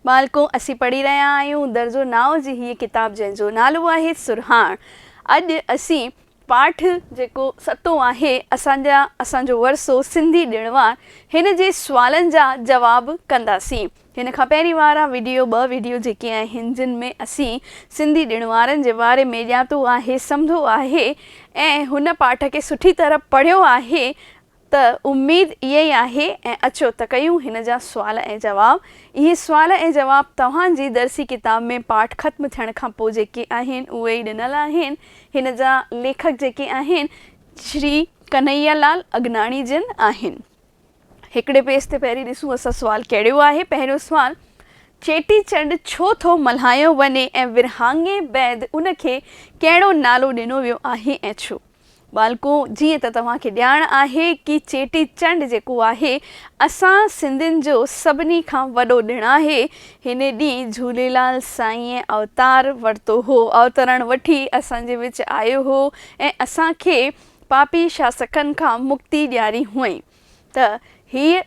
बालको असी पढ़ी रहा आहियूं दर्जो 9 जी हीअ किताब जंहिंजो नालो आहे सुरहाण। अॼु असी पाठ जेको सतो आहे असांजो वरसो सिंधी ॾिणवार हिन जे सुवालनि जा जवाब कंदासीं। हिन खां पहिरीं वारा वीडियो 2 वीडियो जेके आहिनि जिन में असी सिंधी ॾिणवारनि जे बारे में ॼातो आहे सम्झो आहे ऐं हुन पाठ खे सुठी तरह पढ़ियो आहे त उम्मीद इहे ई आहे। ऐं अचो त कयूं हिन जा सुवाल ऐं जवाब। इहे सुवाल ऐं जवाब तव्हांजी दर्सी किताब में पाठ ख़त्म थियण खां पोइ जेके आहिनि उहे ई ॾिनल आहिनि। हिन जा लेखक जेके आहिनि श्री कन्हैयालाल अगनाणी जिन आहिनि। हिकिड़े पेज ते पहिरीं ॾिसूं असां सुवाल कहिड़ो आहे। पहिरियों सुवाल, चेटीचंड छो थो मल्हायो वञे ऐं विरहाङे बैदि उनखे कहिड़ो नालो ॾिनो वियो आहे ऐं छो। बालको जीअं त तव्हांखे ॼाण आहे कि चेटीचंड जेको आहे असां सिंधियुनि जो सभिनी खां वॾो ॾिणु आहे। हिन ॾींहुं झूलेलाल साईं अवतार वरितो हो, अवतरण वठी असांजे विच आयो हो ऐं असांखे पापी शासकनि खां मुक्ति ॾियारी हुई। त हीअ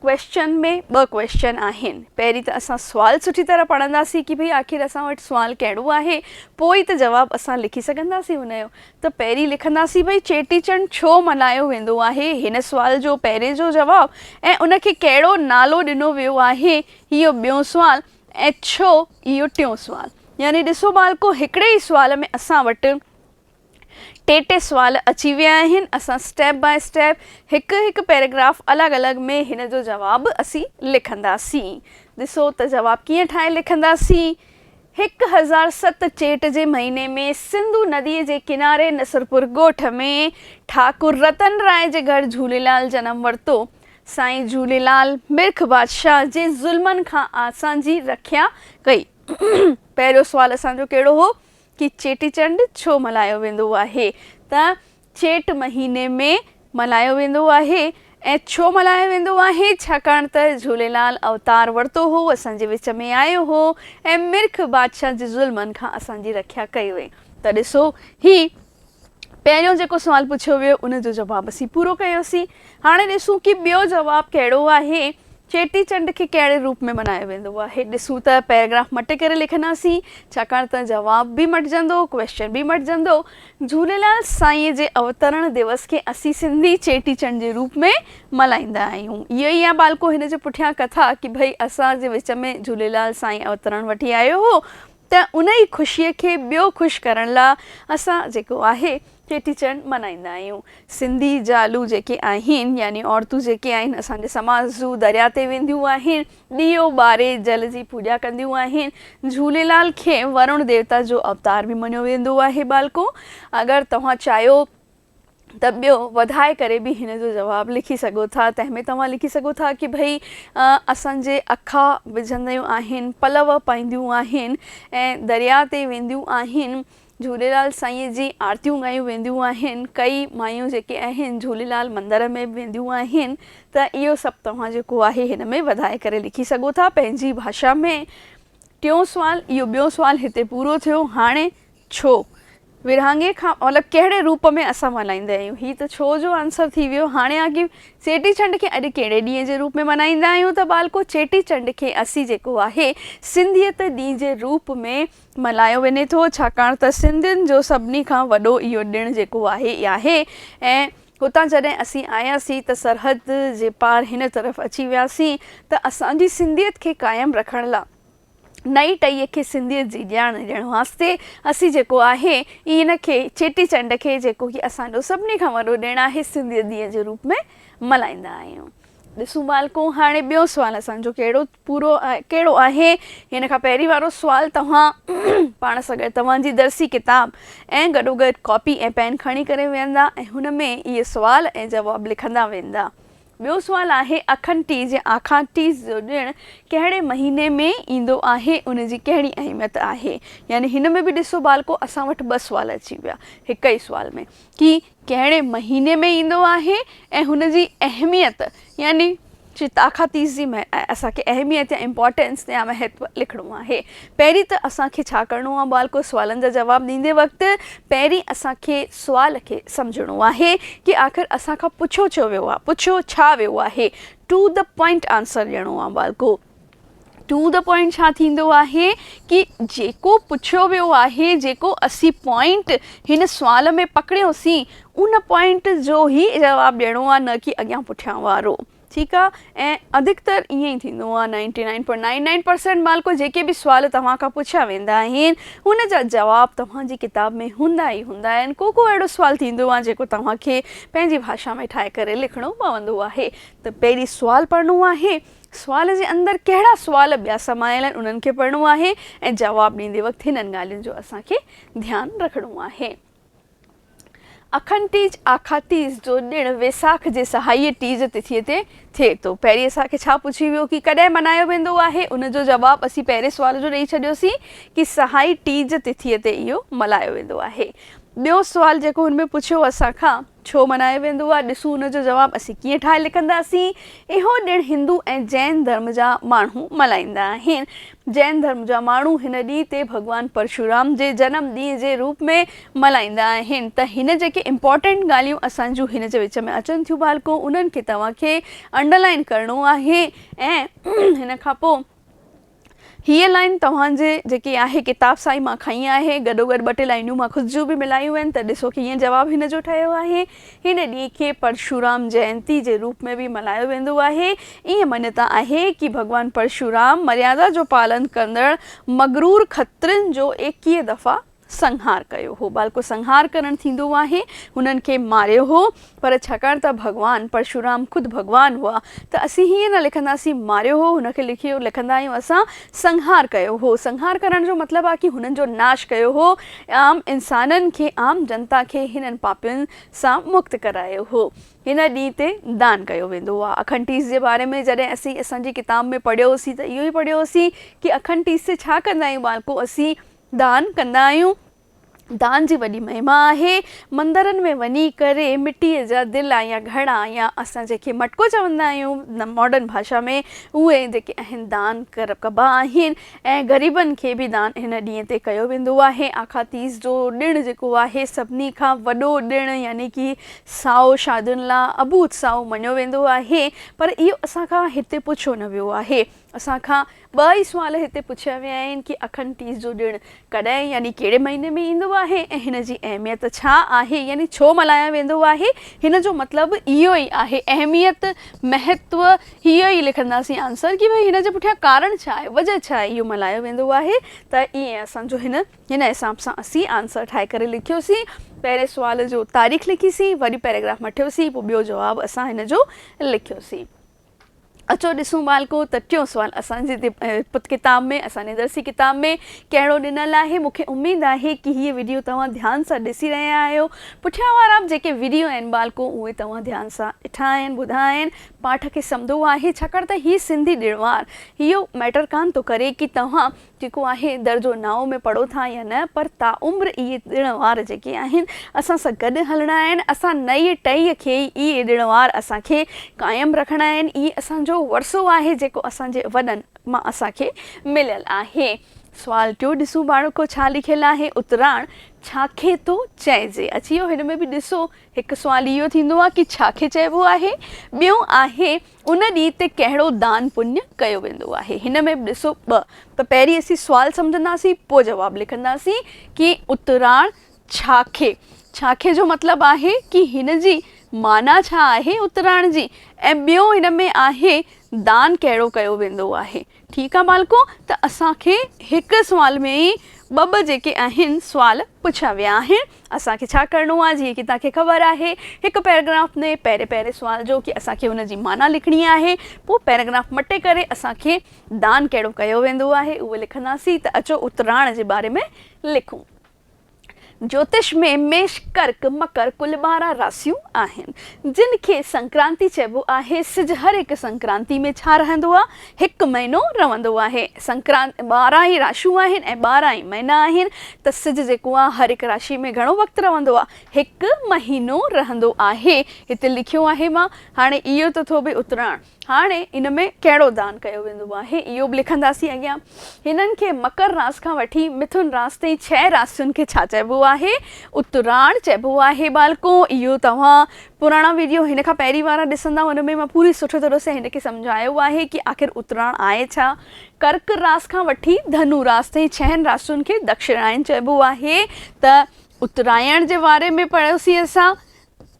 क्वेश्चन में 2 क्वेश्चन आहिनि। पहिरीं त असां सुवाल सुठी तरह पढ़ंदासीं कि भई आख़िर असां वटि सुवाल कहिड़ो आहे, पोइ त जवाबु असां लिखी सघंदासीं हुनजो। त पहिरीं लिखंदासीं भई चेटीचंड छो मल्हायो वेंदो आहे, हिन सुवाल जो पहिरें जो जवाबु ऐं उनखे कहिड़ो नालो ॾिनो वियो आहे इहो ॿियों सुवाल ऐं छो इहो टियों सुवाल। यानी ॾिसो बालको हिकिड़े ई सुवाल में असां वटि टे सुवाल अची विया आहिनि। असां स्टेप बाय स्टेप हिकु पैराग्राफ अलॻि अलॻि में हिन जो जवाबु असीं लिखंदासीं। ॾिसो त जवाबु कीअं ठाहे लिखंदासीं। 1007 चेट जे महीने में सिंधु नदीअ जे किनारे नसरपुर ॻोठ में ठाकुर रतन राय जे घर झूलेलाल जनम वरितो। साईं झूलेलाल मिर्ख बादशाह जे ज़ुल्मनि खां असांजी रखिया कई। पहिरियों सुवाल असांजो कहिड़ो हो कि चेटीचंड छो मल्हायो वेंदो आहे। त चेट महीने में मल्हायो वेंदो आहे ऐं छो मल्हायो वेंदो आहे छाकाणि त झूलेलाल अवतार वरितो हो, असांजे विच में आयो हो ऐं मिर्ख बादशाह जे ज़ुल्मनि खां असांजी रखिया कई हुई। त ॾिसो ही पहिरियों जेको सुवाल पुछियो वियो उनजो जवाबु असीं पूरो कयोसीं। हाणे ॾिसूं कि ॿियो जवाबु कहिड़ो आहे। चेटीचंड खे कहिड़े रूप में मल्हायो वेंदो आहे। ॾिसूं त पैराग्राफ मटे करे लिखंदासीं छाकाणि त जवाब बि मटिजंदो, क्वेश्चन बि मटिजंदो। झूलेलाल साईं जे अवतरण दिवस खे असीं सिंधी चेटीचंड जे रूप में मल्हाईंदा आहियूं। इहो ई आहे बालको हिन जे पुठियां कथा कि भई असांजे विच में झूलेलाल साईं अवतरण वठी आयो हो त उन ई ख़ुशीअ खे ॿियो ख़ुशि करण लाइ असां जेको आहे चेटीचंड मल्हाईंदा आहियूं। सिंधी ज़ालूं जेके आहिनि यानी औरतूं जेके आहिनि असांजे समाज जूं दरिया ते वेंदियूं आहिनि, ॾीओ ॿारे जल जी पूॼा कंदियूं आहिनि। झूलेलाल खे वरुण देवता जो अवतार बि मञियो वेंदो आहे। बालको अगरि तव्हां चाहियो त ॿियो वधाए करे बि हिन जो जवाबु लिखी सघो था। तंहिंमें तव्हां लिखी सघो था कि भई असांजे अखा विझंदियूं आहिनि, पलव पाईंदियूं आहिनि ऐं दरिया ते वेंदियूं आहिनि, झूलेलाल साईं जी आरतियूं ॻायूं वेंदियूं आहिनि। कई मायूं जेके आहिनि झूलेलाल मंदर में वेंदियूं आहिनि। त इहो सभु तव्हां जेको आहे हिन में वधाए करे लिखी सघो था पंहिंजी भाषा में। टियों सुवाल, इहो ॿियों सुवाल हिते पूरो थियो। हाणे छो विरहाङे खां मतिलबु कहिड़े रूप में असां मल्हाईंदा आहियूं, हीअ त छो जो आंसर थी वियो। हाणे आगे चेटीचंड खे अॼु कहिड़े ॾींहं जे रूप में मल्हाईंदा आहियूं। त बालको चेटीचंड खे असीं जेको आहे सिंधियत ॾींहं जे रूप में मल्हायो वञे थो छाकाणि त सिंधियुनि जो सभिनी खां वॾो इहो ॾिणु जेको आहे ऐं हुतां जॾहिं असीं आयासीं त सरहद जे पार हिन तरफ़ अची वियासीं त असांजी सिंधियत खे क़ाइमु रखण लाइ नई टईअ खे सिंधियत जी ॼाण ॾियण वास्ते असीं जेको आहे इन खे चेटीचंड खे जेको कि असांजो सभिनी खां वॾो ॾिणु आहे सिंधियत ॾींहं जे रूप में मल्हाईंदा आहियूं। ॾिसूं बालको हाणे ॿियो सुवाल असांजो कहिड़ो आहे। हिन खां पहिरीं वारो सुवाल तव्हां पाण सां गॾु तव्हांजी दर्सी किताब ऐं गॾोगॾु कॉपी ऐं पेन खणी करे वेंदा ऐं हुन में इहे सुवाल ऐं जवाब लिखंदा वेंदा। ॿियो सुवाल आहे अखनि टीज या आखां टीज जो ॾिणु कहिड़े महीने में ईंदो आहे, उनजी कहिड़ी अहमियत आहे। यानी हिन में बि ॾिसो बालको असां वटि 2 सुवाल अची विया हिक ई सुवाल में कि कहिड़े महीने में ईंदो आहे ऐं हुनजी अहमियत यानी आखा तीज जी असांखे अहमियत या इम्पोर्टेंस या महत्व लिखिणो आहे। पहिरीं त असांखे छा करिणो आहे बालको सुवालनि जा जवाब ॾींदे वक़्तु पहिरीं असांखे सुवाल खे सम्झणो आहे कि आख़िर असांखां पुछो छो वियो आहे, पुछो छा वियो आहे। टू द पॉइंट आंसर ॾियणो आहे बालको। टू द पॉइंट छा थींदो आहे कि जेको पुछियो वियो आहे, जेको असीं पॉइंट हिन सुवाल में पकड़ियोसीं, उन पॉइंट जो ई जवाबु ॾियणो आहे, न कि अॻियां पुठियां वारो। ठीकु आहे। ऐं अधिकतर ईअं ई थींदो आहे। 99.99% मालको जेके बि सुवाल तव्हां खां पुछिया वेंदा आहिनि हुन जा जवाब तव्हांजी किताब में हूंदा ई हूंदा आहिनि। को अहिड़ो सुवाल थींदो आहे जेको तव्हांखे पंहिंजी भाषा में ठाहे करे लिखिणो पवंदो आहे। त पहिरीं सुवाल पढ़णो आहे, सुवाल जे अंदरि कहिड़ा सुवाल ॿिया समायल आहिनि उन्हनि खे पढ़णो आहे ऐं जवाबु ॾींदे वक़्तु हिननि ॻाल्हियुनि जो असांखे ध्यानु रखिणो आहे। अखंड टीज आखातीज जो ॾिणु वेसाख जे सहाईअ टीज तिथीअ ते थिए थो। पहिरीं असांखे छा पुछी वियो कि कॾहिं मल्हायो वेंदो आहे, उनजो जवाबु असीं पहिरें सुवाल जो ॾेई छॾियोसीं कि सहाई टीज तिथीअ ते इहो मल्हायो वेंदो आहे। ॿियो सुवाल जेको हुनमें पुछियो असांखां, छो मल्हायो वेंदो आहे, ॾिसूं हुनजो जवाबु असीं कीअं ठाहे लिखंदासीं। इहो ॾिणु हिंदू ऐं जैन धर्म जा माण्हू मल्हाईंदा आहिनि। जैन धर्म जा माण्हू हिन ॾींहं ते भॻवानु परशुराम जे जनम ॾींहं जे रूप में मल्हाईंदा आहिनि। त हिन जेके इम्पॉर्टेंट ॻाल्हियूं असांजूं हिन जे विच में अचनि थियूं बालको, उन्हनि खे तव्हांखे अंडरलाइन करिणो आहे। ऐं हिन खां पोइ हीअ लाइन तव्हांजे जेकी आहे किताब सां ई मां खई आहे, गॾोगॾु ॿ टे लाइनियूं मां ख़ुदि जूं बि मिलायूं आहिनि। त ॾिसो कीअं जवाबु हिन जो ठहियो आहे। हिन ॾींहं खे परशुराम जयंती जे रूप में बि मल्हायो वेंदो आहे। ईअं मञता आहे कि भॻवानु परशुराम मर्यादा जो पालन कंदड़ मगरूर खत्रनि जो 21 दफ़ा संहार कयो हो। बालको संहार करणु थींदो आहे, हुननि खे मारियो हो। पर छाकाणि त भॻवानु परशुराम ख़ुदि भॻवानु हुआ त असीं हीअं न लिखंदासीं मारियो हो, हुनखे लिखंदा आहियूं असां संहार कयो हो। संहार करण जो मतिलबु आहे कि हुननि जो नाश कयो हो, आम इंसाननि खे, आम जनता खे हिननि पापियुनि सां मुक्त करायो हो। हिन ॾींहं ते दान कयो वेंदो आहे। अखंड टीज जे बारे में जॾहिं असीं असांजी किताब में पढ़ियोसीं त इहो ई पढ़ियोसीं कि अखंड टीज ते छा कंदा आहियूं बालको, असीं दान कंदा आहियूं। दान जी वॾी महिमा आहे। मंदरनि में वञी करे मिटीअ जा दिला या घड़ा या असां जंहिंखे मटको चवंदा आहियूं मॉडर्न भाषा में, उहे जेके आहिनि दान कबा आहिनि। ऐं ग़रीबनि खे बि दान हिन ॾींहं ते कयो वेंदो आहे। आखातीज जो ॾिणु जेको आहे सभिनी खां वॾो ॾिणु यानी कि साओ शादियुनि लाइ अबूत साओ मञियो वेंदो आहे। पर इहो असांखां हिते पुछियो न वियो आहे। असांखां ॿ ई सुवाल हिते पुछिया विया आहिनि कि अखंड टीज जो ॾिणु कॾहिं यानी कहिड़े महीने में ईंदो आहे ऐं हिन जी अहमियत छा आहे, यानी छो मल्हायो वेंदो आहे। हिन जो मतिलबु इहो ई आहे, अहमियत महत्व हीअ ई लिखंदासीं आंसर कि भई हिन जे पुठियां कारण छा आहे, वजह छा आहे, इहो मल्हायो वेंदो आहे। त ईअं असांजो हिन हिसाब सां असीं आंसर ठाहे करे लिखियोसीं। पहिरें सुवाल जो तारीख़ लिखीसीं, वरी पैराग्राफ मटियोसीं, पोइ ॿियो जवाबु असां हिन जो लिखियोसीं। अचो ॾिसूं बालको त टियों सुवाल असांजी किताब में, असांजी दर्सी किताब में कहिड़ो ॾिनल आहे। मूंखे उमेदु आहे कि हीअ वीडियो तव्हां ध्यान सां ॾिसी रहिया आहियो। पुठियां वारा जेके वीडियो आहिनि बालको उहे तव्हां ध्यान सां ॾिठा आहिनि, ॿुधा आहिनि, पाठ खे सम्झो आहे। छाकाणि त हीअ सिंधी ॾिणवार इहो मैटर कान थो करे कि तव्हां जेको आहे दर्जो 9 में पढ़ो था या न, पर ताउम्र इहे ॾिणवार जेके आहिनि असां सां गॾु हलणा आहिनि। असां नई टईअ खे इहे ॾिणवार असांखे क़ाइमु रखणा आहिनि। इहे असांजो वरसो आहे जेको असांजे वॾनि मां असांखे मिलियल आहे। सुवाल टियों ॾिसूं बालको छा लिखियलु आहे। उतराण छाखे थो चइजे। अची वियो हिन में बि ॾिसो, हिकु सुवाल इहो थींदो आहे कि छाखे चइबो आहे। ॿियो आहे उन ॾींहं ते कहिड़ो दान पुण्य कयो वेंदो आहे। हिन में बि ॾिसो ॿ, त पहिरीं असीं सुवाल सम्झंदासीं, पोइ जवाबु लिखंदासीं कि उतराण छाखे जो मतिलबु आहे कि हिन जी माना छा आहे उतराण जी। ऐं ॿियो हिन में आहे दान कहिड़ो कयो वेंदो आहे। ठीकु आहे बालको, त असांखे हिकु सुवाल में ई ॿ जेके आहिनि सुवाल पुछिया विया आहिनि। असांखे छा करिणो आहे, जीअं कि तव्हांखे ख़बर आहे, हिकु पैराग्राफ में पहिरें सुवाल जो कि असांखे हुन जी माना लिखणी आहे, पोइ पैराग्राफ मटे करे असांखे दान कहिड़ो कयो वेंदो आहे उहो लिखंदासीं। त अचो उतराण जे बारे में लिखूं। ज्योतिष में मेष, कर्क, मकर कुल 12 राशियूं आहिनि जिन खे संक्रांति चइबो आहे। सिज हर हिकु संक्रांति में छा रहंदो आहे, हिकु महीनो रहंदो आहे। संक्रांति 12 ई राशियूं आहिनि ऐं 12 ई महीना आहिनि। त सिज जेको आहे हर हिकु राशि में घणो वक़्तु रहंदो आहे, हिकु महीनो रहंदो आहे। हिते लिखियो आहे मां। हाणे इहो त थो भई उतराण। हाणे इन में कहिड़ो दान कयो वेंदो आहे इहो बि लिखंदासीं अॻियां। हिननि खे मकर रास खां वठी मिथुन रास ताईं 6 राशियुनि खे छा चइबो आहे? उतराण चइबो आहे बालको। इहो तव्हां पुराणा वीडियो हिन खां पहिरीं वारा ॾिसंदा, हुन में मां पूरी सुठी तरह सां हिन खे सम्झायो आहे कि आख़िर उतराण आहे छा। कर्क रास खां वठी धनु रास ताईं 6 राशियुनि खे दक्षिणायन चइबो आहे। त उत्तरायण जे बारे में पढ़ियोसीं असां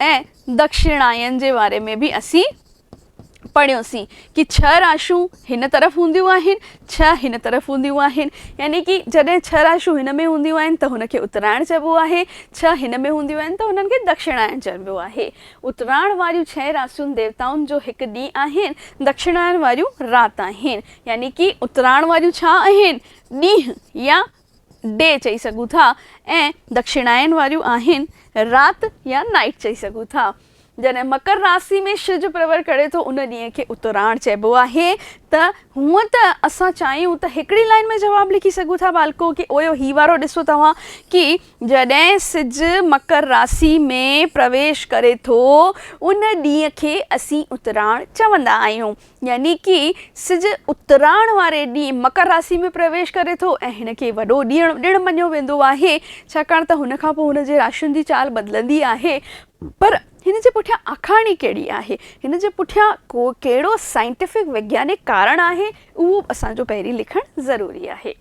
ऐं दक्षिणायन जे बारे में बि असीं पढ़ियोसीं कि 6 राशियूं हिन तरफ़ हूंदियूं आहिनि, 6 हिन तरफ़ हूंदियूं आहिनि, यानी कि जॾहिं 6 राशियूं हिन में हूंदियूं आहिनि त हुनखे उत्तरायण चइबो आहे, 6 हिन में हूंदियूं आहिनि त हुननि खे दक्षिणायन चइबो आहे। उत्तरायण वारियूं 6 राशियुनि देवताउनि जो हिकु ॾींहुं आहिनि, दक्षिणायन वारियूं राति आहिनि, यानी कि उत्तरायण वारियूं छा आहिनि? ॾींहुं या डे चई सघूं था, ऐं दक्षिणायन वारियूं आहिनि राति या नाइट चई सघूं था। जॾहिं मकर राशि में सिज प्रवर करे थो उन ॾींहं खे उत्तरायण चइबो आहे। त हूअं त असां चाहियूं त हिकिड़ी लाइन में जवाबु लिखी सघूं था बालको कि ओयो ही वारो ॾिसो तव्हां कि जॾहिं सिज मकर राशि में प्रवेश करे थो उन ॾींहं खे असीं उत्तरायण चवंदा आहियूं, यानी कि सिज उत्तरायण वारे ॾींहुं मकर राशि में प्रवेश करे थो ऐं हिन खे वॾो ॾिणु मञियो वेंदो आहे, छाकाणि त हुन खां पोइ हुन जे राशियुनि जी चाल बदिलंदी आहे। पर हिन जे पुठियां आखाणी कहिड़ी आहे, हिन जे पुठियां कहिड़ो साइंटिफिक वैज्ञानिक कारण आहे, उहो असांजो पहिरीं लिखणु ज़रूरी आहे।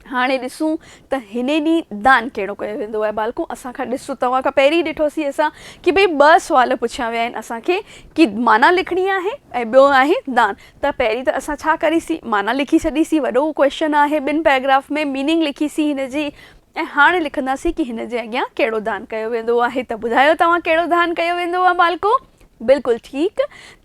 हाणे ॾिसूं त हिन ॾींहुं दान कहिड़ो कयो वेंदो आहे बालको। असां खां ॾिसो, तव्हां खां पहिरीं ॾिठोसीं असां कि भई 2 सुवाल पुछिया विया आहिनि असांखे कि माना लिखणी आहे ऐं ॿियो आहे दान। त पहिरीं त असां छा करीसीं, माना लिखी छॾीसीं, वॾो क्वेश्चन आहे, 2 पैराग्राफ में मीनिंग लिखीसीं हिन जी, ऐं हाणे लिखंदासीं कि हिन जे अॻियां कहिड़ो दान कयो वेंदो आहे। त ॿुधायो तव्हां कहिड़ो दान कयो वेंदो आहे बालको? बिल्कुलु ठीकु,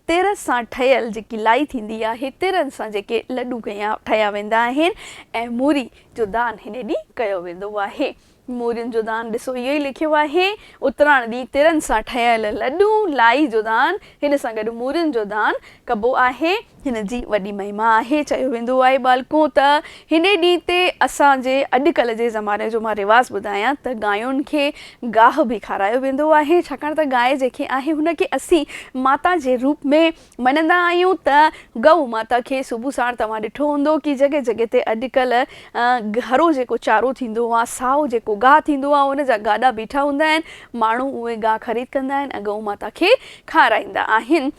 तिर सां ठहियल जेकी लाई थींदी आहे, तिरनि सां जेके लॾूं ठहिया वेंदा आहिनि ऐं मूरी जो दान हिन ॾींहुं कयो वेंदो आहे। मूरियुनि जो दान ॾिसो इहो ई लिखियो आहे, उतरायण ॾींहुं तिरनि सां ठहियल लॾूं लाई जो दान, हिन सां गॾु मूरियुनि जो दान कबो आहे। हिन जी वॾी महिमा आहे, चयो वेंदो आहे बालको त हिन ॾींहं ते असांजे अॼुकल्ह जे ज़माने जो मां रिवाज़ु ॿुधायां त गांयुनि खे गाहु बि खारायो वेंदो आहे, छाकाणि त गांइ जेके आहे हुनखे असीं माता जे रूप में मञंदा आहियूं। त गऊ माता खे सुबुह साण तव्हां ॾिठो हूंदो कि जॻह जॻह ते अॼुकल्ह हरो जेको चारो थींदो आहे, साओ जेको गाहु थींदो आहे, उन जा गाॾा बीठा हूंदा आहिनि, माण्हू उहे गाहु ख़रीद कंदा आहिनि ऐं गऊ माता खे खाराईंदा आहिनि।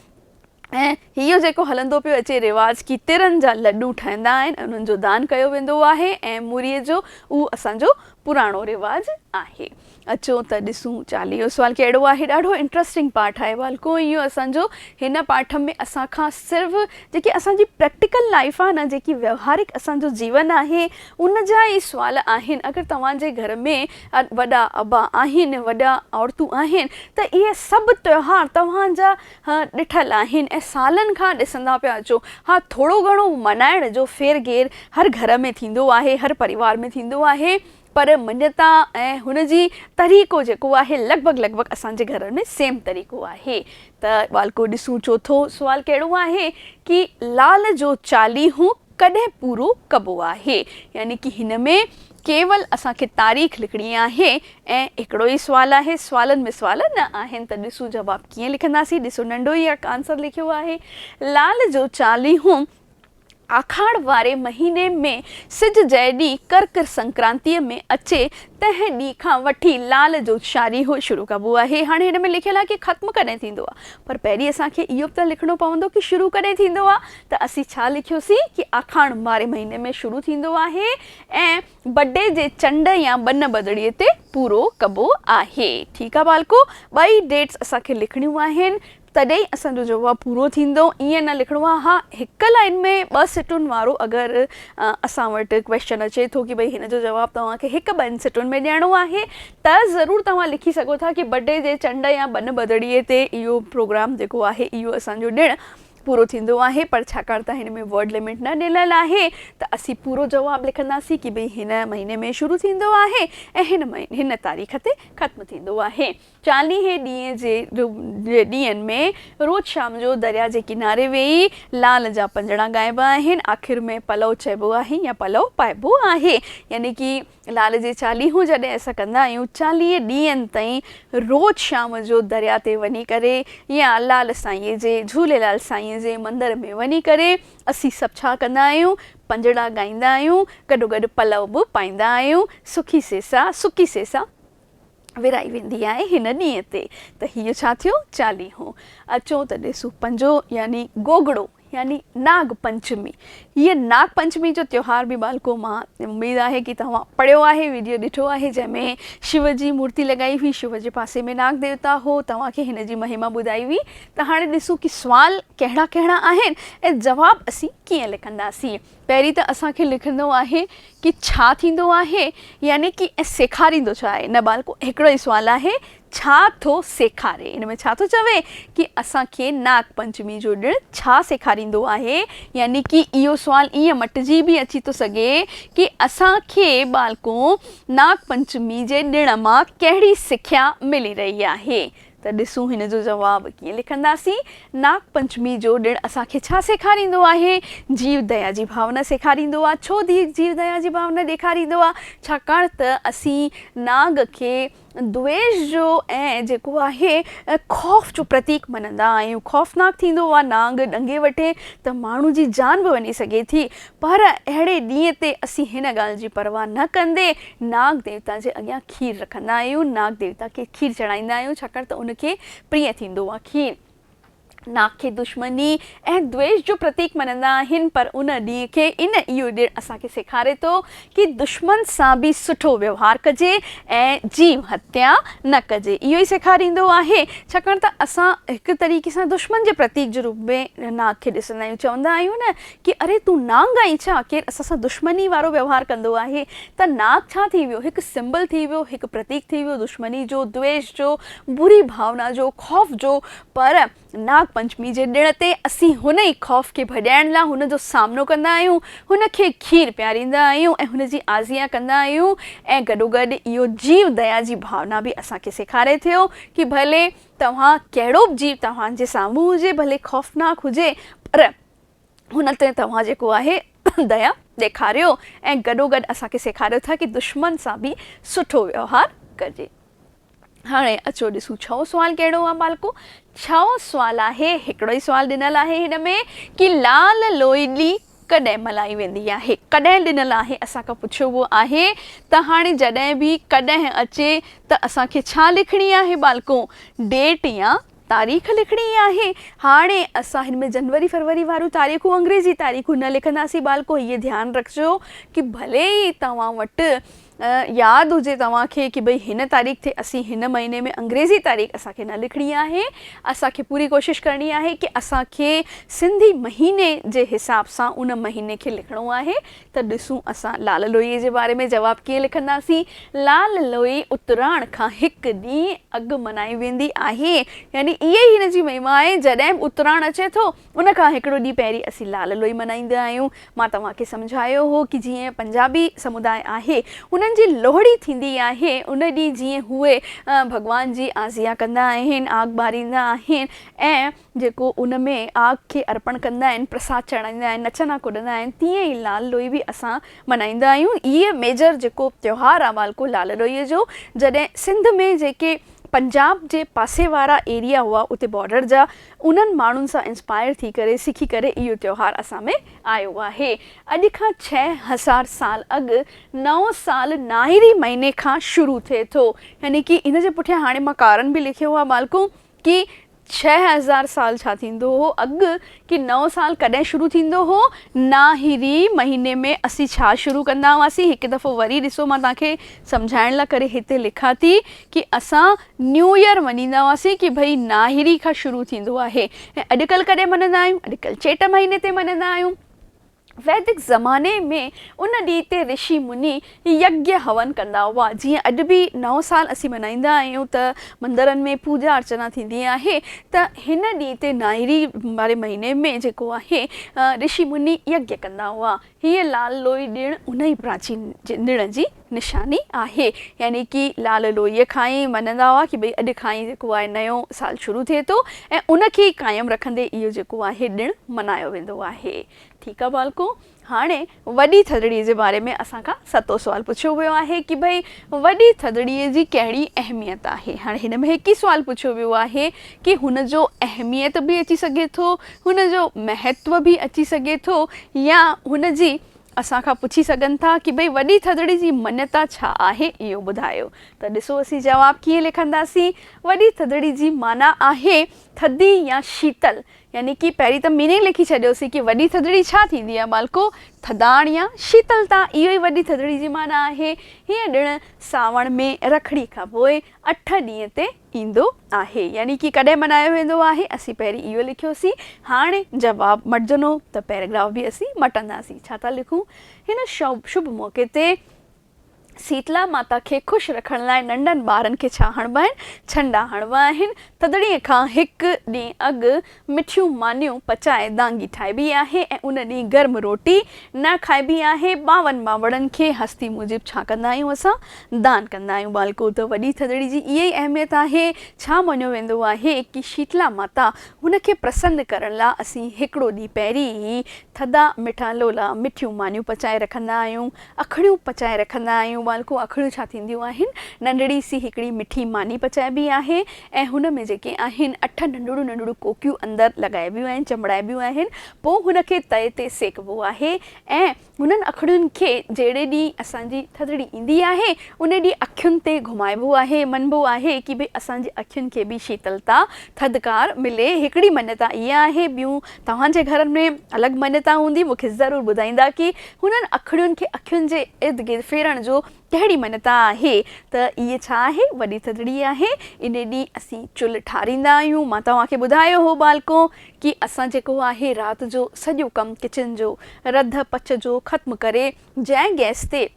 ऐं इहो जेको हलंदो पियो अचे रिवाज़ कि तिरनि जा लॾूं ठहंदा आहिनि, उन्हनि जो दान कयो वेंदो आहे ऐं मूरीअ जो, उहो असांजो पुराणो रिवाज़ु आहे। अचो त ॾिसूं 40 सुवाल कहिड़ो आहे। ॾाढो इंट्रस्टिंग पाठ आहे बालको इहो असांजो। हिन पाठ में असांखां सिर्फ़ु जेकी असांजी प्रैक्टिकल लाइफ आहे न, जेकी व्यवहारिक असांजो जीवन आहे, उन जा ई सुवाल आहिनि। अगरि तव्हांजे घर में वॾा अबा आहिनि, वॾा औरतूं आहिनि, त इहे सभु त्योहार तव्हांजा ॾिठल आहिनि ऐं सालनि खां ॾिसंदा पिया अचो। हा, थोरो घणो मल्हाइण जो फेर घेर हर घर में थींदो आहे, हर परिवार में थींदो आहे, पर मञता ऐं हुनजी तरीक़ो जेको आहे लॻभॻि असांजे घर में सेम तरीक़ो आहे। त बालको ॾिसूं चोथों सुवाल कहिड़ो आहे कि लाल जो चालीहो कॾहिं पूरो कबो आहे, यानी कि हिन में केवल असांखे तारीख़ लिखणी आहे ऐं हिकिड़ो ई सुवाल आहे, सुवालनि में सुवाल न आहिनि। त ॾिसूं जवाबु कीअं लिखंदासीं। ॾिसो नंढो ई आंसर लिखियो आहे, लाल जो चालीहो आखाड़ वारे महीने में सिज जंहिं ॾींहुं कर्क संक्रांतीअ में अचे तंहिं ॾींहं खां वठी लाल जो चालीहो शुरू कबो आहे। हाणे हिन में लिखियलु आहे कि ख़त्मु कॾहिं थींदो आहे, पर पहिरीं असांखे इहो बि त लिखणो पवंदो कि शुरू कॾहिं थींदो आहे। त असीं छा लिखियोसीं कि आखाड़ वारे महीने में शुरू थींदो आहे ऐं बडे जे चंड या बन बदड़ीअ ते पूरो कबो आहे। ठीकु आहे बालको, 2 डेट्स असांखे लिखणियूं आहिनि, तॾहिं असांजो जवाबु पूरो थींदो। ईअं न लिखिणो आहे। हा, हिकु लाइन में 2 सिटुनि वारो अगरि असां वटि क्वेश्चन अचे थो कि भई हिन जो जवाबु तव्हांखे 1-2 सिटुनि में ॾियणो आहे, त ज़रूरु तव्हां लिखी सघो था कि बडे जे चंड या बन बदड़ीअ ते इहो प्रोग्राम जेको आहे, इहो असांजो ॾिणु पूरो थींदो आहे। पर छाकाणि त हिन में वर्ड लिमिट न ॾिनल आहे, त असीं पूरो जवाबु लिखंदासीं कि भई हिन महीने में शुरू थींदो आहे ऐं हिन तारीख़ ते ख़त्मु थींदो आहे। 40 ॾींहं जे ॾींहंनि में रोज़ शाम जो दरिया जे किनारे वेही लाल जा पंजड़ा ॻाइबा आहिनि। आख़िर में पलव चइबो आहे या पलव पाइबो आहे, यानी कि लाल जे चालीहो जॾहिं असां कंदा आहियूं, 40 ॾींहंनि ताईं रोज़ शाम जो दरिया ते वञी करे या लाल साईंअ जे, झूलेलाल साईं साईं जे मंदर में वञी करे असीं सभु छा कंदा आहियूं, पंजड़ा ॻाईंदा आहियूं, गॾोगॾु पलव बि पाईंदा आहियूं, सुखी सेसा विराई वेंदी आहे हिन ॾींहं ते। त हीअ छा थियो, चालीहो। अचो त ॾिसूं पंजो यानी गोगड़ो यानी नाग पंचमी। ये नाग पंचमी जो त्योहार भी बालको मां उम्मीद है कि तव्हां पढ़ियो आहे, वीडियो ॾिठो आहे, जंहिंमें शिव जी मूर्ति लॻाई हुई, शिव जे पासे में नाग देवता हो, तव्हांखे हिन जी महिमा ॿुधाई हुई। त हाणे ॾिसूं कि सुवाल कहिड़ा कहिड़ा आहिनि ऐं जवाब असीं कीअं लिखंदासीं। पहिरीं त असांखे लिखंदो आहे कि छा थींदो आहे, यानी कि सेखारींदो छा आहे। न बालको, हिकिड़ो ई सुवाल आहे, छा थो सेखारे। इन में छा थो चवे कि असांखे नाग पंचमी जो ॾिणु छा सेखारींदो आहे, यानी कि इहो सुवाल ईअं मटिजी बि अची थो सघे कि असांखे बालको नाग पंचमी जे ॾिण मां कहिड़ी सिख्या मिली रही आहे। त ॾिसूं हिन जो जवाबु कीअं लिखंदासीं। नाग पंचमी जो ॾिणु असांखे छा सेखारींदो आहे, जीव दया जी भावना सेखारींदो आहे। छो जीव दया जी भावना ॾेखारींदो आहे, छाकाणि त असीं नाग खे द्वेष जो ऐं जेको आहे ख़ौफ़ जो प्रतीक मञंदा आहियूं। ख़ौफ़नाक थींदो आहे नाग, ॾंगे वठे त माण्हू जी जान बि वञी सघे थी। पर अहिड़े ॾींहं ते असीं हिन ॻाल्हि जी परवाह न कंदे नाग देवता जे अॻियां खीर रखंदा आहियूं, नाग देवता खे खीर चढ़ाईंदा आहियूं, छाकाणि त उनखे प्रिय थींदो आहे खीर। नाग खे दुश्मनी ऐं द्वेष जो प्रतीक मञंदा आहिनि, पर उन ॾींहं खे इहो ॾिणु असांखे सेखारे थो कि दुश्मन सां बि सुठो व्यवहार कजे ऐं जीव हत्या न कजे। इहो ई सेखारींदो आहे, छाकाणि त असां हिकु तरीक़े सां दुश्मन जे प्रतीक जे रूप में नाग खे ॾिसंदा आहियूं। चवंदा आहियूं न कि अरे तूं नांग आहीं छा, केरु असां सां दुश्मनी वारो व्यवहार कंदो आहे। त नाग छा थी वियो, हिकु सिंबल थी वियो, हिकु प्रतीक थी वियो दुश्मनी जो, द्वेष जो, बुरी भावना जो, ख़ौफ़ जो। पर नाग पंचमी जे ॾिण ते असीं हुन ई ख़ौफ़ खे भॼाइण लाइ हुन जो सामनो कंदा आहियूं, हुन खे खीर पीआरींदा आहियूं ऐं हुन जी आज़िया कंदा आहियूं। ऐं गॾोगॾु इहो जीव दया जी भावना बि असांखे सेखारे थियो कि भले तव्हां कहिड़ो बि जीव तव्हांजे साम्हूं हुजे, भले ख़ौफ़नाक हुजे, पर हुन ते तव्हां जेको आहे दया ॾेखारियो। ऐं गॾोगॾु असांखे सेखारियो था कि दुश्मन सां बि सुठो व्यवहार कजे। हाणे अचो ॾिसूं छहों सुवाल कहिड़ो आहे बालको। छहों सुवाल आहे, हिकिड़ो ई सुवाल ॾिनल आहे हिन में कि लाल लोई कॾहिं मल्हाई वेंदी आहे, कॾहिं ॾिनल आहे, असां खां पुछियो वियो आहे। त हाणे जॾहिं बि कॾहिं अचे त असांखे छा लिखणी आहे बालको, डेट या तारीख़ लिखणी आहे। हाणे असां हिन में जनवरी फरवरी वारियूं तारीख़ूं, अंग्रेज़ी तारीख़ूं न लिखंदासीं बालको। इहे ध्यानु रखिजो कि भले ई तव्हां वटि यादि हुजे तव्हांखे कि भई हिन तारीख़ ते असीं हिन महीने में अंग्रेज़ी तारीख़ असांखे न लिखणी आहे। असांखे पूरी कोशिशि करणी आहे कि असांखे सिंधी महीने जे हिसाब सां उन महीने खे लिखणो आहे। त ॾिसूं असां लाल लोईअ जे बारे में जवाबु कीअं लिखंदासीं। लाल लोई उतराण खां हिकु ॾींहुं अॻु मल्हाई वेंदी आहे, यानी इहा ई हिन जी महिमा आहे। जॾहिं बि उतराण अचे थो उन खां हिकिड़ो ॾींहुं पहिरीं असीं लाल लोई मल्हाईंदा आहियूं। मां तव्हांखे सम्झायो हो कि जीअं पंजाबी समुदाय आहे उन्हनि जी लोहड़ी थींदी आहे, उन ॾींहुं जीअं उहे भॻवान जी आज़िया कंदा आहिनि, आग ॿारींदा आहिनि ऐं जेको उन में आग खे अर्पण कंदा आहिनि, प्रसाद चढ़ाईंदा आहिनि, नचंदा कुॾंदा आहिनि, तीअं ई लाल लोई बि असां मल्हाईंदा आहियूं। इहे मेजर जेको त्योहार आहे बालको लाल लोईअ जो। जॾहिं सिंध में जेके पंजाब जे पासे वारा एरिया हुआ, उते बॉर्डर जा, उन्हनि माण्हुनि सां इंस्पायर थी करे सिखी करे इहो त्योहार असां में आयो आहे। अॼु खां 6000 साल अॻु नओं साल नाहिरी महीने खां शुरू थिए थो, यानी कि इन जे पुठियां हाणे मां कारण बि लिखियो आहे बालको कि 6000 साल छा थींदो हो अॻु, कि नओं साल कॾहिं शुरू थींदो हो, नाहिरी महीने में असीं छा शुरू कंदा हुआसीं। हिकु दफ़ो वरी ॾिसो, मां तव्हांखे सम्झाइण लाइ करे हिते लिखां थी कि असां न्यू ईयर मञींदा हुआसीं कि भई नाहिरी खां शुरू थींदो आहे। ऐं अॼुकल्ह कॾहिं मञंदा आहियूं, अॼुकल्ह चेट महीने ते मञंदा आहियूं। वैदिक ज़माने में उन ॾींहं ते ऋषि मुनि यज्ञ हवन कंदा हुआ। जीअं अॼु बि नओं साल असीं मल्हाईंदा आहियूं त मंदरनि में पूजा अर्चना थींदी आहे, त हिन ॾींहं ते नाहिरी वारे महीने में जेको आहे ऋषि मुनि यज्ञ कंदा हुआ। हीअ लाल लोई ॾिणु उन ई प्राचीन ॾिण जी निशानी आहे, यानी कि लाल लोईअ खां ई मञंदा हुआ कि भई अॼु खां ई जेको आहे नयो साल शुरू थिए थो ऐं उन खे ई क़ाइमु रखंदे इहो जेको आहे ॾिणु मल्हायो वेंदो आहे। ठीकु आहे बालको। हाणे वॾी थधिड़ीअ जे बारे में असां खां सतो सुवालु पुछियो वियो आहे कि भई वॾी थधिड़ीअ जी कहिड़ी अहमियत आहे। हाणे हिन में हिकु ई सुवालु पुछियो वियो आहे कि हुन जो अहमियत बि अची सघे थो, हुन जो महत्व बि अची सघे थो, या हुन जी असां खां पुछी सघनि था कि भई वॾी थधिड़ी जी मान्यता छा आहे, इहो ॿुधायो। त ॾिसो असीं जवाबु कीअं लिखंदासीं। वॾी थधिड़ी जी माना आहे थधी या शीतल, यानी कि पहिरीं त मीनिंग लिखी छॾियोसीं कि वॾी थधिड़ी छा थींदी आहे बालको, थधाण या शीतलता, इहो ई वॾी थधिड़ी जी माना आहे। हीअ ॾिणु सावण में रखड़ी खां पोइ 8 ॾींहं ते ईंदो आहे, यानी कि कॾहिं मल्हायो वेंदो आहे, असीं पहिरीं इहो लिखियोसीं। हाणे जवाबु मटिजंदो त पैराग्राफ बि असीं मटंदासीं। छा था लिखूं, हिन शुभ मौक़े ते शीतला माता खे ख़ुशि रखण लाइ नंढनि ॿारनि खे छा हणिबा आहिनि, छंडा हणिबा आहिनि। थधिड़ीअ खां हिकु ॾींहुं अॻु मिठियूं मानियूं पचाए दांगी ठाहिबी आहे ऐं उन ॾींहुं गर्म रोटी न खाइबी आहे। 52 ॿावड़नि खे हस्ती मूजिबि छा कंदा आहियूं, असां दान कंदा आहियूं बालको। त वॾी थधिड़ी जी इहा ई अहमियत आहे। छा मञियो वेंदो आहे कि शीतला माता हुनखे प्रसन्न करण लाइ असीं हिकिड़ो ॾींहुं पहिरीं ई थधा मिठा लोला मिठियूं मानियूं पचाए रखंदा आहियूं, अखड़ियूं पचाए रखंदा आहियूं बालको। अखड़ियूं छा थींदियूं आहिनि, नंढड़ी सी हिकिड़ी मिठी मानी पचाइबी आहे ऐं हुन में जेके आहिनि 8 नंढड़ियूं नंढड़ियूं कोकियूं अंदरि लॻाइबियूं आहिनि, चमड़ाइबियूं आहिनि। पोइ हुनखे तए ते सेकबो आहे ऐं हुननि अखड़ियुनि खे जहिड़े ॾींहुं असांजी थधिड़ी ईंदी आहे उन ॾींहुं अखियुनि ते घुमाइबो आहे, मञिबो आहे कि भई असांजी अखियुनि खे बि शीतलता थधिकार मिले। हिकिड़ी मान्यता इहा आहे, ॿियूं तव्हांजे घरनि में अलॻि मान्यता हूंदी, मूंखे ज़रूरु ॿुधाईंदा कि हुननि अखड़ियुनि खे अखियुनि जे इर्द गिर्द फेरण जो कहिड़ी मान्यता आहे। त इहे छा आहे, वॾी थधिड़ी आहे। इन ॾींहुं असीं चुल्ह ठारींदा आहियूं। मां तव्हांखे ॿुधायो हो बालको कि असां जेको आहे राति जो सॼो कमु किचन जो रध पच जो ख़त्मु करे जंहिं गैस ते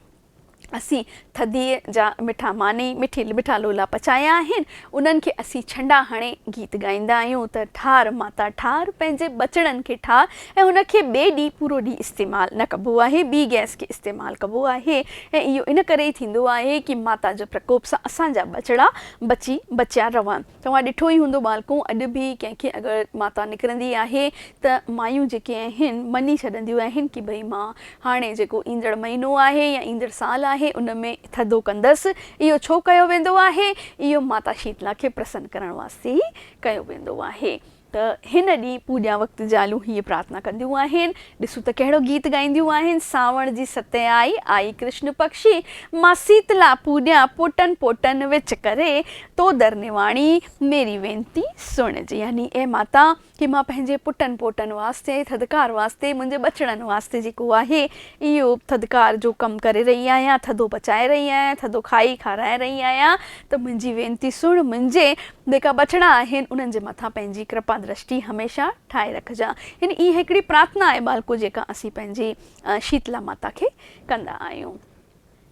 असीं थधीअ जा मिठा मानी मिठा लोला पचाया आहिनि उन्हनि खे असीं छंडा हणे गीत ॻाईंदा आहियूं त ठार माता ठार पंहिंजे बचड़नि खे ठार, ऐं हुनखे ॿिए ॾींहुं पूरो ॾींहुं इस्तेमालु न कबो आहे, ॿी गैस खे इस्तेमालु कबो आहे। ऐं इहो इन करे ई थींदो आहे कि माता जो प्रकोप सां असांजा बचड़ा बचिया रहनि। तव्हां ॾिठो ई हूंदो बालको, अॼु बि कंहिंखे अगरि माता निकिरंदी आहे त मायूं जेके आहिनि मञी छॾंदियूं आहिनि कि भई मां हाणे जेको ईंदड़ महीनो आहे या ईंदड़ साल आहे उन में थधो कंदसि। इहो छो कयो वेंदो आहे, इहो माता शीतला खे प्रसन्न करण वास्ते ई कयो वेंदो आहे। त हिन ॾींहुं पूॼा वक़्तु ज़ालूं हीअ प्रार्थना कंदियूं आहिनि। ॾिसूं त कहिड़ो गीत ॻाईंदियूं आहिनि। सावण जी सत आई कृष्ण पक्षी, मां शीतला पूॼा पोटन पोटन विच करे, तो दर निवाणी मेरी वेनती सुणिजे। यानी ए माता कि मां पंहिंजे पुटनि पोटनि वास्ते थधिकार वास्ते मुंहिंजे बचड़नि वास्ते जेको आहे इहो थधिकार जो कमु करे रही आहियां, थधो पचाए रही आहियां, थधो खाराए रही आहियां। त मुंहिंजी वेनती सुण, मुंहिंजे जेका बचड़ा आहिनि उन्हनि जे मथां पंहिंजी कृपा दृष्टि हमेशह ठाहे रखिजां। यानी इहा हिकिड़ी प्रार्थना आहे बालको जेका असीं पंहिंजी शीतला माता खे कंदा आहियूं।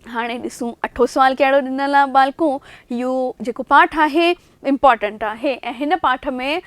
हाणे ॾिसूं 8हों सुवालु कहिड़ो ॾिनल आहे बालको। इहो जेको पाठ आहे इम्पॉर्टेंट आहे ऐं हिन पाठ में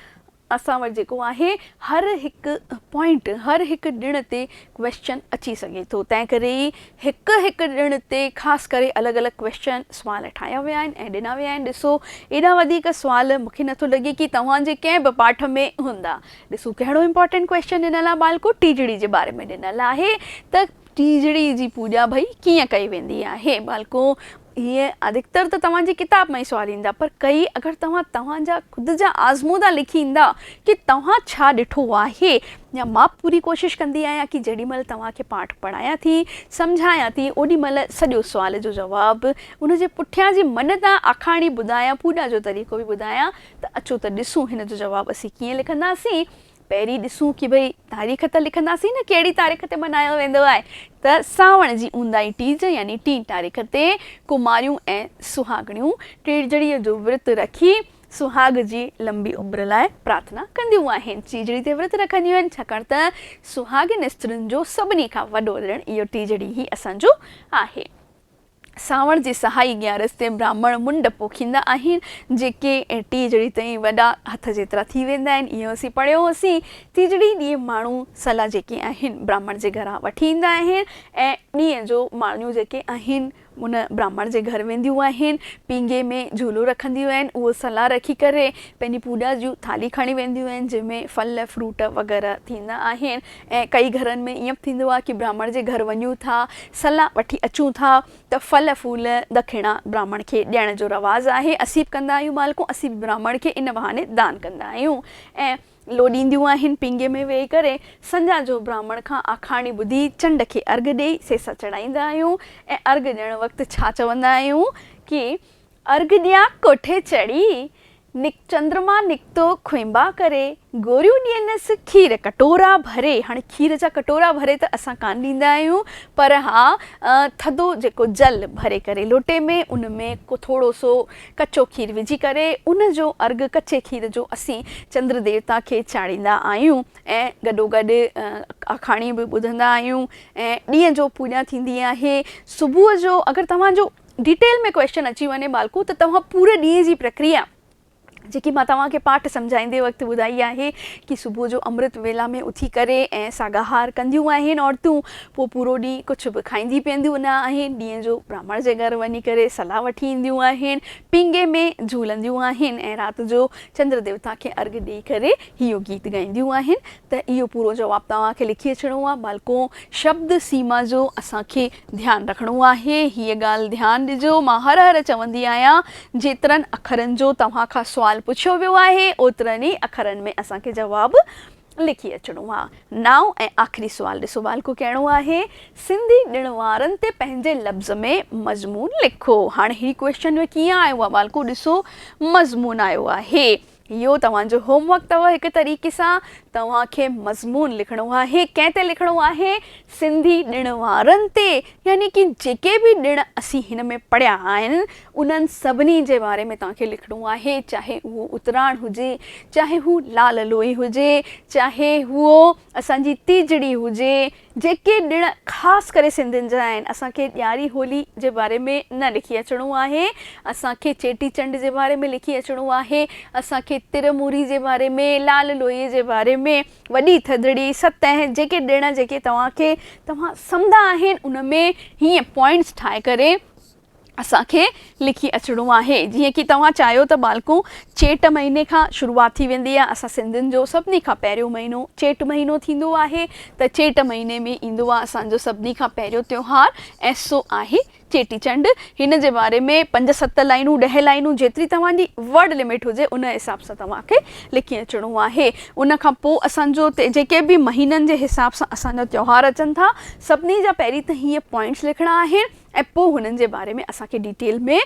असां वटि जेको आहे हर हिकु पॉइंट हर हिकु ॾिण ते क्वेश्चन अची सघे थो। तंहिं करे ई हिकु हिकु ॾिण ते ख़ासि करे अलॻि अलॻि क्वेश्चन सुवाल ठाहिया विया आहिनि ऐं ॾिना विया आहिनि। ॾिसो एॾा वधीक सुवाल मूंखे नथो लॻे कि तव्हांजे कंहिं बि पाठ में हूंदा। ॾिसो कहिड़ो इम्पॉर्टेंट क्वेश्चन ॾिनल आहे बालको, टीजड़ी जे बारे में ॾिनल आहे त टीजड़ी जी पूॼा भई कीअं कई वेंदी आहे बालको। हीअ अधिकतर त तव्हांजी किताब में ई सुवाल ईंदा, पर कई अगरि तव्हांजा ख़ुदि जा आज़मूदा लिखी ईंदा कि तव्हां छा ॾिठो आहे, या मां पूरी कोशिशि कंदी आहियां कि जेॾी महिल तव्हांखे पाठ पढ़ायां थी सम्झायां थी ओॾी महिल सॼो सुवाल जो जवाबु उनजे पुठियां जी मान्यता आखाणी ॿुधायां, पूॼा जो तरीक़ो बि ॿुधायां। त अचो त ॾिसूं हिन जो जवाबु असीं कीअं लिखंदासीं। पहिरीं ॾिसूं कि भई तारीख़ त लिखंदासीं न, कहिड़ी तारीख़ ते मल्हायो वेंदो आहे। त सावण जी ऊंदाई टीज यानी 3 तारीख़ ते कुमारियूं ऐं सुहागणियूं टीजड़ीअ जो विर्तु रखी सुहाग जी लंबी उमिरि लाइ प्रार्थना कंदियूं आहिनि। टीजड़ी ते विर्तु रखंदियूं आहिनि छाकाणि त सुहागिन स्त्रियुनि जो सभिनी खां वॾो ॾिणु इहो टीजड़ी ई असांजो आहे। सावण जी सहाई 11 ते ब्राह्मण मुंड पोखींदा आहिनि जेके टीजड़ी ताईं वॾा हथ जेतिरा थी वेंदा आहिनि। इहो असीं पढ़ियो हुओसीं। टीजड़ी ॾींहुं माण्हू सला जेके आहिनि ब्राह्मण जे घरां वठी ईंदा आहिनि ऐं ॾींहं जो माण्हू जेके आहिनि उन ब्राह्मण जे घर वेंदियूं आहिनि, पींगे में झूलो रखंदियूं आहिनि, उहो सलाह रखी करे पंहिंजी पूॼा जूं थाली खणी वेंदियूं आहिनि जंहिंमें फल फ्रूट वग़ैरह थींदा आहिनि। ऐं कई घरनि में ईअं थींदो आहे कि ब्राह्मण जे घर वञूं था, सलाह वठी अचूं था त फल फूल ॾखिणा ब्राह्मण खे ॾियण जो रवाज़ु आहे। असीं बि कंदा आहियूं बालको, असीं बि ब्राह्मण खे इन बहाने दान कंदा आहियूं ऐं लोॾींदियूं आहिनि पींगे में वेही करे। संझा जो ब्राह्मण खां आखाणी ॿुधी चंड खे अर्घु ॾेई सेसा चढ़ाईंदा आहियूं ऐं अर्घु ॾियण वक़्तु छा चवंदा आहियूं कि अर्घु ॾियां कोठे चढ़ी, चंद्रमा निकितो खुंबा करे, गोरियूं ॾियनसि खीर कटोरा भरे। हाणे खीर जा कटोरा भरे त असां कान ॾींदा आहियूं, पर हा थधो जेको जल भरे करे लोटे में, उन में को थोरो सो कचो खीर विझी करे उन जो अर्घु कचे खीर जो असीं चंद्र देवता खे चाढ़ींदा आहियूं ऐं गॾोगॾु आखाणी बि ॿुधंदा आहियूं ऐं ॾींहं जो पूॼा थींदी आहे। सुबुह जो अगरि तव्हांजो डिटेल में क्वेश्चन अची वञे बालको त तव्हां पूरे ॾींहं जी प्रक्रिया जेकी मां तव्हांखे पाठ सम्झाईंदे वक़्तु ॿुधाई आहे कि सुबुह जो अमृत वेला में उथी करे ऐं सागाहार कंदियूं आहिनि औरतूं, पोइ पूरो ॾींहुं कुझु बि खाईंदी पीअंदियूं न आहिनि, ॾींहं जो ब्राह्मण जे घर वञी करे सलाह वठी ईंदियूं आहिनि, पींगे में झूलंदियूं आहिनि ऐं राति जो चंद्र देवता खे अर्घु ॾेई करे इहो गीत ॻाईंदियूं आहिनि। त इहो पूरो जवाबु तव्हांखे लिखी अचिणो आहे बालको। शब्द सीमा जो असांखे ध्यानु रखिणो आहे, हीअ ॻाल्हि ध्यानु ॾिजो। मां हर हर चवंदी आहियां जेतिरनि अखरनि जो तव्हां खां सुवालु पुछियो वियो आहे ओतिरनि ई अखरनि में असांखे जवाबु लिखी अचिणो आहे। नाओं ऐं आख़िरी सुवालु ॾिसो बालको कहिड़ो आहे, सिंधी ॾिण वारनि ते पंहिंजे लफ़्ज़ में मज़मून लिखो। हाणे ही क्वेश्चन में कीअं आयो आहे बालको, ॾिसो मज़मून आयो आहे। इहो तव्हांजो होमवर्क अथव। हिकु तरीक़े सां तव्हांखे मज़मून लिखिणो आहे। कंहिं ते लिखिणो आहे, सिंधी ॾिण वारनि ते, यानी कि जेके बि ॾिण असीं हिन में पढ़िया आहिनि उन्हनि सभिनी जे बारे में तव्हांखे लिखिणो आहे। चाहे उहो उतराण हुजे, चाहे हू लाल लोई हुजे, चाहे उहो असांजी तीजड़ी हुजे, जेके ॾिण ख़ासि करे सिंधियुनि जा आहिनि। असांखे ॾियारी होली जे बारे में न लिखी अचिणो आहे, असांखे चेटीचंड जे बारे में लिखी अचिणो आहे, असांखे तिरमूरी जे बारे में, लाल लोईअ जे बारे में, वॾी थधिड़ी, सतह, जेके ॾिण जेके तव्हां सम्झंदा आहिनि उन में हीअं पॉइंट्स ठाहे करे असांखे लिखी अचिणो आहे। जीअं कि तव्हां चाहियो त बालको चेट महीने खां शुरूआत थी वेंदी आहे। असां सिंधियुनि जो सभिनी खां पहिरियों महीनो चेट महीनो थींदो आहे, त चेट महीने में ईंदो आहे असांजो सभिनी खां पहिरियों त्योहार ऐं सो आहे चेटीचंड। हिन जे बारे में 5-7 लाइनूं 10 लाइनूं जेतिरी तव्हांजी वर्ड लिमिट हुजे उन हिसाब सां तव्हांखे लिखी अचिणो आहे। उन खां पोइ असांजो जेके बि महीननि जे हिसाब सां असांजा त्योहार अचनि था सभिनी जा पहिरीं त हीअं पॉइंट्स लिखणा आहिनि ऐं पोइ हुननि जे बारे में असांखे डिटेल में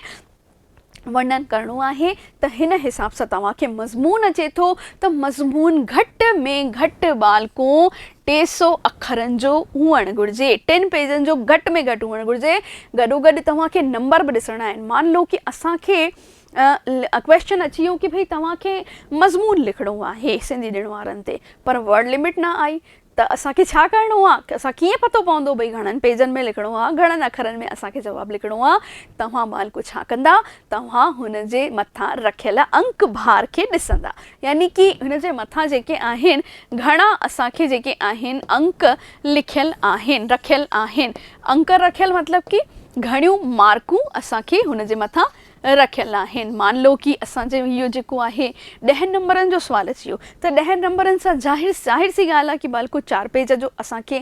वर्णन करिणो आहे। त हिन हिसाब सां तव्हांखे मज़मून अचे थो त मज़मून घटि में घटि बालको 300 अखरनि जो हुअणु घुरिजे, 10 पेजनि जो घटि में घटि हुअणु घुरिजे। गॾोगॾु तव्हांखे नंबर बि ॾिसणा आहिनि। मान लो कि असांखे क्वेश्चन अची वियो कि भई तव्हांखे मज़मून लिखिणो आहे सिंधी ॾिण वारनि ते, पर वर्ड लिमिट न आई, त असांखे छा करिणो आहे, असां कीअं पतो पवंदो भई घणनि पेजनि में लिखिणो आहे, घणनि अखरनि में असांखे जवाबु लिखिणो आहे। तव्हां बालको छा कंदा, तव्हां हुन जे मथां रखियल अंक भार खे ॾिसंदा, यानी कि हुन जे मथां जेके आहिनि घणा असांखे जेके आहिनि अंक लिखियल आहिनि, रखियल आहिनि। अंक रखियल मतिलब कि घणियूं मार्कूं असांखे हुन जे मथां रखियल आहिनि। मान लो कि असांजे इहो जेको आहे 10 नंबरनि जो सुवालु अची वियो, त 10 नंबरनि सां ज़ाहिर सी ॻाल्हि आहे कि बालको 4 पेज जो असांखे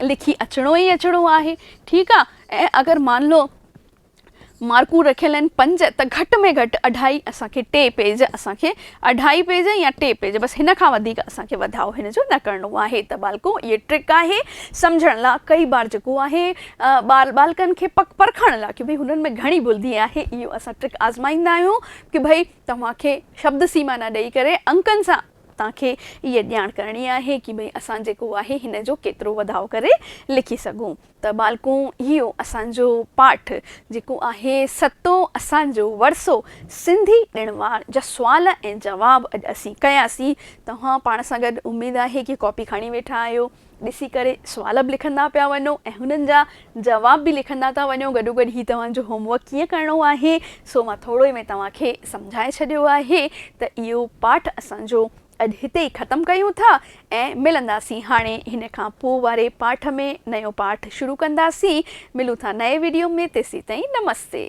लिखी अचिणो ई अचिणो आहे। ठीकु आहे। ऐं अगरि मान लो मार्कूं रखियल आहिनि 5, त घटि में घटि 2.5 असांखे 2 पेज, असांखे 2.5 पेज या 2 पेज, बसि हिन खां वधीक असांखे वधाउ हिन जो न करिणो आहे। त बालको इहे ट्रिक आहे सम्झण लाइ। कई बार जेको आहे बालकनि खे परखण लाइ कि भई हुननि में घणी बुलंदी आहे, इहो असां ट्रिक आज़माईंदा आहियूं कि भई तव्हांखे शब्द सीमा न ॾेई करे अंकनि सां तव्हांखे इहा ॼाण करणी आहे कि भई असां जेको आहे हिन जो केतिरो वधाउ करे लिखी सघूं। त बालको इहो असांजो पाठ जेको आहे 7 असांजो वरसो सिंधी ॾिण वार जा सुवाल ऐं जवाब अॼु असीं कयासीं। तव्हां पाण सां गॾु उमेदु आहे कि कॉपी खणी वेठा आहियो, ॾिसी करे सुवाल बि लिखंदा पिया वञो ऐं हुननि जा जवाब बि लिखंदा था वञो। गॾोगॾु ही तव्हांजो होमवर्क कीअं करिणो आहे सो मां थोरो ई में तव्हांखे सम्झाए छॾियो आहे। त इहो पाठ असांजो अॼु हिते ई ख़तमु कयूं था ऐं मिलंदासीं हाणे हिन खां पोइ वारे पाठ में। नयो पाठ शुरू कंदासीं। मिलूं था नए वीडियो में। तेसीं ताईं नमस्ते।